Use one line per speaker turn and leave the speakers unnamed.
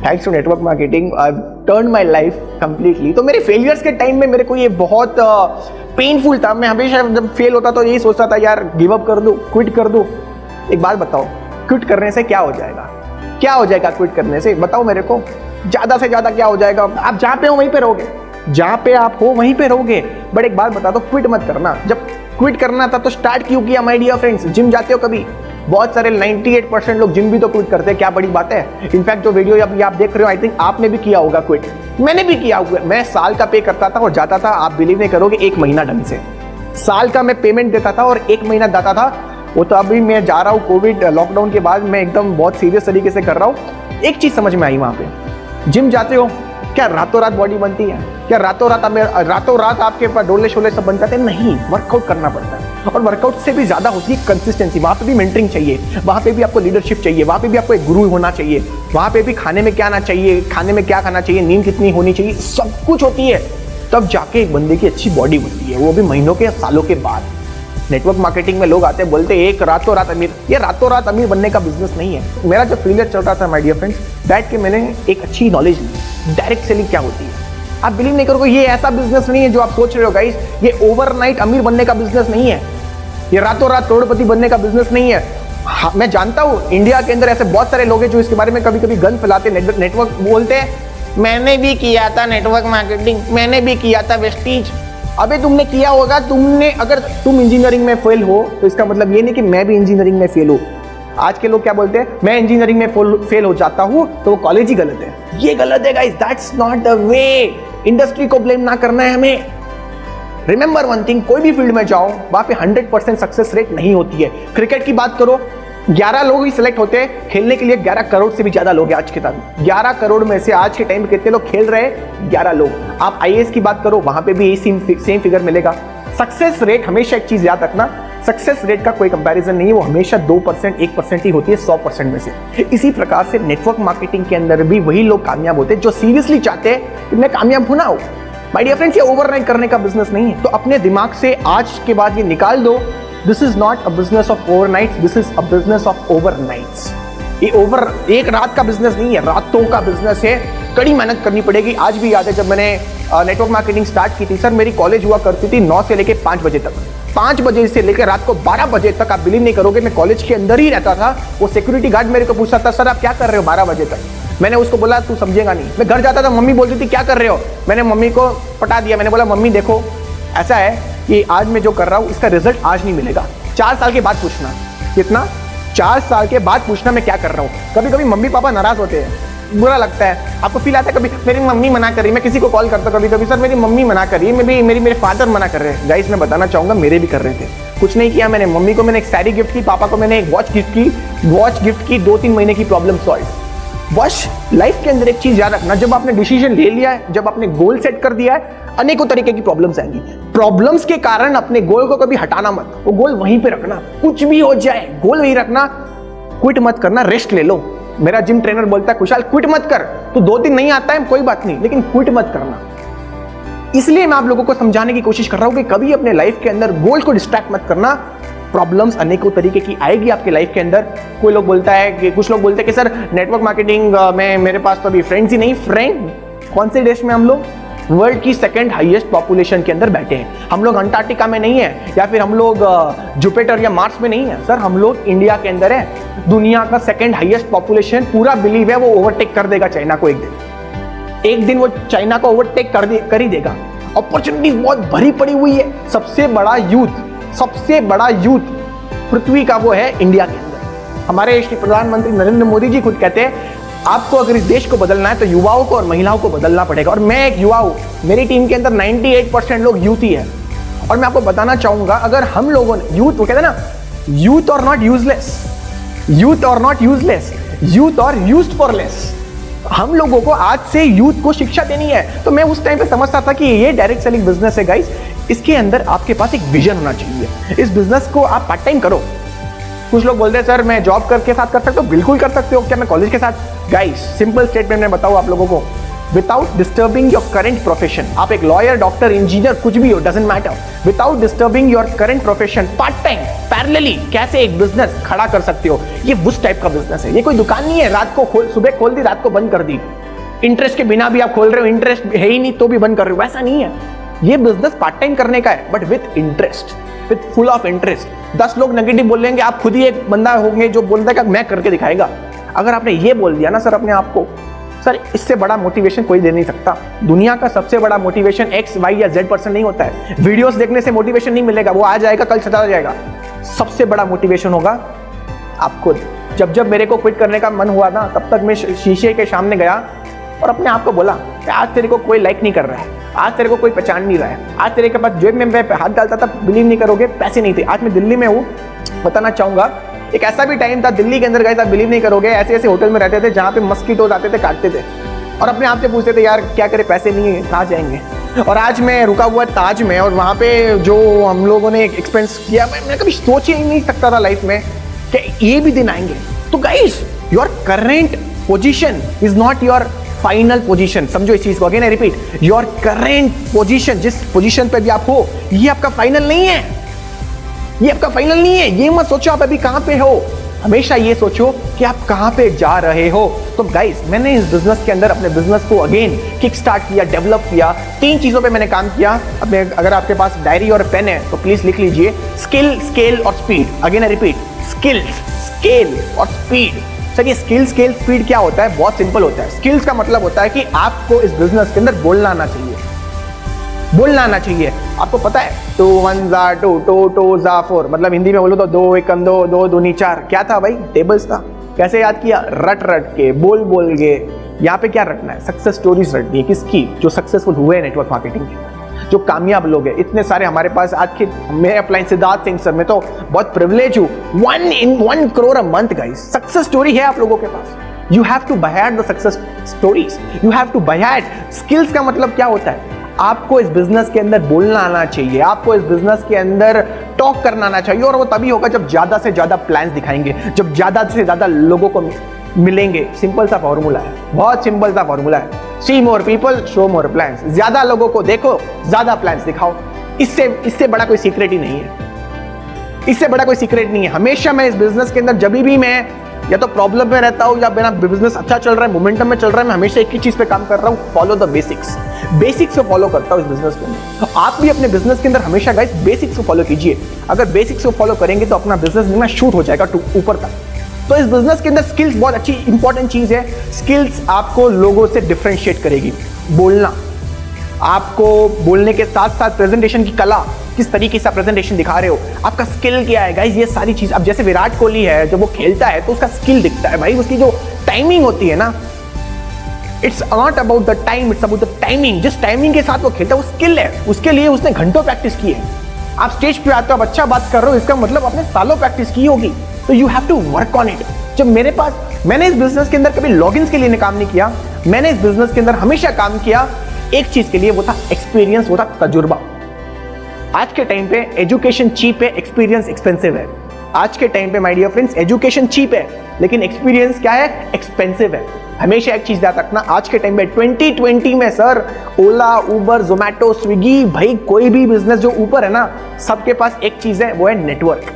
Thanks to network marketing I turn my life completely. तो मेरे failures के time में मेरे को ये बहुत पेनफुल था। मैं हमेशा जब फेल होता तो यही सोचता था यार गिव अप कर दूं, क्विट कर दूं। एक बात बताओ, क्विट करने से क्या हो जाएगा? क्या हो जाएगा क्विट करने से? बताओ मेरे को, ज़्यादा से ज़्यादा क्या हो जाएगा? आप जहाँ पे हो वहीं पे रहोगे, जहाँ पे आप हो वहीं पे रहोगे। बट एक बात बता दो, क्विट मत करना। जब क्विट करना था तो स्टार्ट क्यों किया माय डियर फ्रेंड्स? जिम जाते हो कभी? बहुत सारे 98% लोग जिम भी तो क्विट करते हैं, क्या बड़ी बात है। इनफैक्ट जो वीडियो अभी आप देख रहे हो, आई थिंक आपने भी किया होगा क्विट। मैंने भी किया हुआ। मैं साल का पे करता था और जाता था, आप बिलीव नहीं करोगे, 1 महीना ढंग से। साल का मैं पेमेंट देता था और 1 महीना जाता था। वो तो अभी मैं जा रहा हूँ कोविड लॉकडाउन के बाद, मैं एकदम बहुत सीरियस तरीके से कर रहा हूँ। एक चीज समझ में आई, वहां पे जिम जाते हो, क्या रातों रात बॉडी बनती है? क्या रातों रात आपके पास डोले शोले सब बन जाते हैं? नहीं, वर्कआउट करना पड़ता है। और वर्कआउट से भी ज्यादा होती है कंसिस्टेंसी। वहां पे भी मेंटरिंग चाहिए, वहां पे भी आपको लीडरशिप चाहिए, वहां पे भी आपको एक गुरु होना चाहिए, वहां पे भी खाने में क्या आना चाहिए, खाने में क्या खाना चाहिए, नींद कितनी होनी चाहिए, सब कुछ होती है। तब जाके एक बंदे की अच्छी बॉडी बनती है, वो भी महीनों के सालों के बाद। नेटवर्क मार्केटिंग में लोग आते हैं, बोलते हैं एक रातों रात अमीर। ये रातों रात अमीर बनने का बिजनेस नहीं है। मेरा जो फेलियर चल रहा था माय डियर फ्रेंड्स, बैठ के मैंने एक अच्छी नॉलेज ली, डायरेक्ट सेलिंग क्या होती है। आप बिलीव नहीं करोगे, ये ऐसा बिजनेस नहीं है जो आप सोच रहे हो गाइस। ये ओवरनाइट अमीर बनने का बिजनेस नहीं है, ये रातों रात करोड़पति बनने का बिजनेस नहीं है। हाँ, मैं जानता हूँ इंडिया के अंदर ऐसे बहुत सारे लोग हैं जो इसके बारे में कभी कभी गन फैलाते, नेटवर्क बोलते हैं मैंने भी किया था नेटवर्क मार्केटिंग, मैंने भी किया था वेस्टीज। अबे तुमने किया होगा, तुमने अगर तुम इंजीनियरिंग में फेल हो तो इसका मतलब ये नहीं कि मैं भी इंजीनियरिंग में फेल हूँ। आज के लोग क्या बोलते हैं, मैं इंजीनियरिंग में फेल हो जाता हूँ तो वो कॉलेज ही गलत है। ये गलत है guys, that's not the way. Industry को ब्लेम ना करना है हमें। रिमेंबर वन थिंग, कोई भी फील्ड में जाओ वहां पे 100% सक्सेस रेट नहीं होती है। क्रिकेट की बात करो, 11 लोग ही सिलेक्ट होते हैं खेलने के लिए, 11 करोड़ से भी ज्यादा लोग हैं आज के टाइम। 11 करोड़ में से आज के टाइम पे कितने लोग खेल रहे हैं? 11 लोग। आप आईएएस की बात करो, वहां पे भी यही सेम फिगर मिलेगा। सक्सेस रेट हमेशा, एक चीज याद रखना, सक्सेस रेट का कोई कंपैरिजन नहीं है, वो हमेशा 2%, 1% ही होती है 100% में से। इसी प्रकार से नेटवर्क मार्केटिंग के अंदर भी वही लोग कामयाब होते हैं जो सीरियसली चाहते हैं कि मैं कामयाब होना हूं। माय डियर फ्रेंड्स, ये ओवरनाइट करने का बिजनेस नहीं है। तो अपने दिमाग से आज के बाद ये निकाल दो, this is not a business of overnights, this is a business of overnights. ये एक रात का बिजनेस नहीं है, रातों का बिजनेस है। कड़ी मेहनत करनी पड़ेगी। आज भी याद है जब मैंने नेटवर्क मार्केटिंग स्टार्ट की थी, सर मेरी कॉलेज हुआ करती थी 9 से लेके 5 बजे तक। 5 बजे से लेकर रात को 12 बजे तक, आप बिलीव नहीं करोगे, मैं कॉलेज के अंदर ही रहता था। वो सिक्योरिटी गार्ड मेरे को पूछता था, सर आप क्या कर रहे हो 12 बजे तक? मैंने उसको बोला तू समझेगा नहीं। मैं घर जाता था, मम्मी बोलती थी क्या कर रहे हो? मैंने मम्मी को पटा दिया। मैंने बोला मम्मी देखो ऐसा है कि आज मैं जो कर रहा हूँ इसका रिजल्ट आज नहीं मिलेगा, 4 साल के बाद पूछना। कितना? 4 साल के बाद पूछना मैं क्या कर रहा हूँ। कभी कभी मम्मी पापा नाराज होते हैं, बुरा लगता है। आपको फील आता है कभी मेरी मम्मी मना कर रही है? मैं किसी को कॉल करता हूँ कभी कभी, सर मेरी मम्मी मना कर रही है, मेरे फादर मना कर रहे हैं। गाइस मैं बताना चाहूंगा, मेरे भी कर रहे थे। कुछ नहीं किया मैंने, मम्मी को मैंने एक साड़ी गिफ्ट की, पापा को मैंने एक वॉच गिफ्ट की 2-3 महीने की प्रॉब्लम सॉल्व। बस लाइफ के अंदर एक चीज याद रखना, जब आपने डिसीजन ले लिया है, जब आपने गोल सेट कर दिया है, अनेकों तरीके की प्रॉब्लम्स आएंगी। प्रॉब्लम्स के कारण अपने गोल को कभी हटाना मत, वो गोल वहीं पे रखना। कुछ भी हो जाए गोल वहीं रखना, क्विट मत करना, रेस्ट ले लो। मेरा जिम ट्रेनर बोलता है कुशाल क्विट मत कर, तो 2 दिन नहीं आता है कोई बात नहीं, लेकिन क्विट मत करना। इसलिए मैं आप लोगों को समझाने की कोशिश कर रहा हूं कि कभी अपने लाइफ के अंदर गोल को डिस्ट्रैक्ट मत करना। प्रॉब्लम्स अनेकों तरीके की आएगी आपके लाइफ के अंदर। कोई लोग बोलता है कि कुछ लोग बोलते हैं कि सर नेटवर्क मार्केटिंग में मेरे पास तो अभी फ्रेंड्स ही नहीं। फ्रेंड कौन से देश में? हम लोग वर्ल्ड की 2nd हाईएस्ट पॉपुलेशन के अंदर बैठे हैं। हम लोग अंटार्कटिका में नहीं है, या फिर हम लोग जुपिटर या मार्स में नहीं है। सर हम लोग इंडिया के अंदर है। दुनिया का 2nd हाईएस्ट पॉपुलेशन, पूरा बिलीव है वो ओवरटेक कर देगा चाइना को। एक दिन वो चाइना को ओवरटेक कर ही देगा। अपॉर्चुनिटी बहुत भरी पड़ी हुई है। सबसे बड़ा यूथ पृथ्वी का वो है इंडिया के अंदर। हमारे श्री प्रधानमंत्री नरेंद्र मोदी जी खुद कहते हैं आपको अगर इस देश को बदलना है तो युवाओं को और महिलाओं को बदलना पड़ेगा। और मैं एक युवा हूं, मेरी टीम के अंदर 98% लोग यूथ ही है। और मैं आपको बताना चाहूंगा, अगर हम लोगों ने यूथ, वो कहते हैं ना यूथ और नॉट यूजलेस, यूथ और यूज्ड फॉर लेस। हम लोगों को आज से यूथ को शिक्षा देनी है। तो मैं उस टाइम पे समझता था कि ये डायरेक्ट सेलिंग बिजनेस है गाइस, इसके अंदर आपके पास एक विजन होना चाहिए। इस बिजनेस को आप पार्ट टाइम करो। कुछ लोग बोलते हैं सर मैं जॉब करके साथ कर सकते हो। बिल्कुल कर सकते हो। क्या मैं कॉलेज के साथ? गाइस सिंपल स्टेटमेंट में बताऊं आप लोगों को, without disturbing your current profession, आप एक लॉयर, डॉक्टर, इंजीनियर कुछ भी हो, doesn't matter, without disturbing your current profession, part time parallelly कैसे एक बिजनेस खड़ा कर सकते हो, ये उस टाइप का बिजनेस है। ये कोई दुकान नहीं है रात को सुबह खोल दी रात को बंद कर दी, इंटरेस्ट के बिना भी आप खोल रहे हो, इंटरेस्ट है ही नहीं तो भी बंद कर रहे हो, वैसा नहीं है। ये बिजनेस पार्ट टाइम करने का है, but with interest, with full of interest. 10 लोग नेगेटिव बोलेंगे, आप खुद ही एक बंदा होंगे जो बोलता है कि मैं करके दिखाएगा। अगर आपने ये बोल दिया ना सर अपने आप को, सर इससे बड़ा मोटिवेशन कोई दे नहीं सकता। दुनिया का सबसे बड़ा मोटिवेशन X, Y या Z पर्सन नहीं होता है। वीडियोस देखने से मोटिवेशन नहीं मिलेगा, वो आ जाएगा कल चला जाएगा। सबसे बड़ा मोटिवेशन होगा आप खुद। जब जब मेरे को क्विट करने का मन हुआ ना, तब तक मैं शीशे के सामने गया और अपने आप को बोला कि आज तेरे को कोई लाइक नहीं कर रहा है, आज तेरे को कोई पहचान नहीं रहा है, आज तेरे के पास जेब में मैं हाथ डालता था, बिलीव नहीं करोगे, पैसे नहीं थे। आज मैं दिल्ली में हूँ, बताना चाहूंगा एक ऐसा भी टाइम था दिल्ली के अंदर गए था, बिलीव नहीं करोगे, ऐसे ऐसे होटल में रहते थे जहाँ पे मस्कीटोज आते थे, काटते थे, और अपने आप से पूछते थे यार क्या करे, पैसे नहीं है, कहाँ जाएंगे। और आज मैं रुका हुआ ताज में, और वहाँ पे जो हम लोगों ने एक्सपेंस किया, मैं कभी सोच ही नहीं सकता था लाइफ में कि ये भी दिन आएंगे। तो guys, your current position is not your final position. समझो इस चीज को, again I repeat, your current position, जिस पोजीशन पे भी आप हो, ये आपका फाइनल नहीं है, ये आपका फाइनल नहीं है। ये मत सोचो आप अभी कहां पे हो, हमेशा ये सोचो कि आप कहां पे जा रहे हो। तो गाइस, मैंने इस बिजनेस के अंदर अपने बिजनेस को अगेन किक स्टार्ट किया, डेवलप किया। 3 चीजों पे मैंने काम किया। अपने अगर आपके पास डायरी और पेन है तो प्लीज लिख लीजिए, स्किल, स्केल और speed. Again I repeat, skills, scale और स्पीड। सर ये स्किल, स्केल, स्पीड क्या होता है? बहुत सिंपल होता है। स्किल्स का मतलब होता है कि आपको इस बिजनेस के अंदर बोलना आना चाहिए, बोलना आना चाहिए। आपको पता है 2 1 2 2 2 4, मतलब हिंदी में बोलो तो 2 1 2 2 2 4। क्या था भाई? टेबल्स था। कैसे याद किया? रट रट के, बोल बोल के। यहाँ पे क्या रटना है? सक्सेस स्टोरीज रटनी है। किसकी? जो सक्सेसफुल हुए हैं नेटवर्क मार्केटिंग के, जो कामयाब लोग हैं। इतने सारे हमारे पास आज के, मैं अप्लाई सिद्धार्थ सिंह सर, मैं तो बहुत प्रिविलेज हूँ। 1 crore a month guys, success story है आप लोगों के पास। You have to buy the success stories, you have to buy. Skills का मतलब क्या होता है? आपको इस बिजनेस के अंदर बोलना आना चाहिए, आपको इस बिजनेस के अंदर टॉक करना आना चाहिए, और वो तभी होगा जब ज्यादा से ज्यादा प्लान्स दिखाएंगे, जब ज्यादा से ज्यादा लोगों को मिलेंगे। सिंपल सा फॉर्मूला है, बहुत सिंपल सा फॉर्मूला है। See more people, show more plans. ज्यादा लोगों को देखो, ज्यादा प्लान्स दिखाओ। इससे बड़ा कोई सीक्रेट ही नहीं है, इससे बड़ा कोई सीक्रेट नहीं है। हमेशा मैं इस बिजनेस के अंदर जब भी मैं या तो प्रॉब्लम में रहता हूं या मेरा बिजनेस अच्छा चल रहा है, मोमेंटम में चल रहा है, मैं हमेशा एक ही चीज पे काम कर रहा हूं, फॉलो द बेसिक्स। बेसिक्स को फॉलो करता हूं इस बिजनेस के अंदर। तो आप भी अपने बिजनेस के अंदर हमेशा गाइस बेसिक्स को फॉलो कीजिए। अगर बेसिक्स को फॉलो करेंगे तो अपना बिजनेस में शूट हो जाएगा ऊपर तक। तो इस बिजनेस के अंदर स्किल्स बहुत अच्छी इंपॉर्टेंट चीज है। स्किल्स आपको लोगों से डिफरेंशिएट करेगी। बोलना, आपको बोलने के साथ साथ प्रेजेंटेशन की कला, किस तरीके से प्रेजेंटेशन दिखा रहे हो, आपका स्किल क्या है गाइस, ये सारी चीज। अब जैसे विराट कोहली है, जब वो खेलता है तो उसका स्किल दिखता है भाई, उसकी जो टाइमिंग होती है ना, it's not about the time, it's about the timing. जिस टाइमिंग के साथ वो खेलता है वो स्किल है, उसके लिए उसने घंटों प्रैक्टिस की है। आप स्टेज पे आते हो, आप अच्छा बात कर रहे हो, इसका मतलब आपने सालों प्रैक्टिस की होगी। तो you have to work on it. जब मैंने इस बिजनेस के अंदर कभी लॉगिन्स के लिए काम नहीं किया, मैंने इस बिजनेस के अंदर हमेशा काम किया एक चीज के लिए, वो था एक्सपीरियंस, वो था तजुर्बा। आज के टाइम पे एजुकेशन चीप है, एक्सपीरियंस एक्सपेंसिव है। आज के टाइम पे my dear friends, education cheap है लेकिन एक्सपीरियंस क्या है? एक्सपेंसिव है। हमेशा एक चीज याद रखना, आज के टाइम पे 2020 में सर, ओला, उबर, जोमैटो, स्विगी, भाई कोई भी बिजनेस जो ऊपर है ना, सबके पास एक चीज है, वो है नेटवर्क।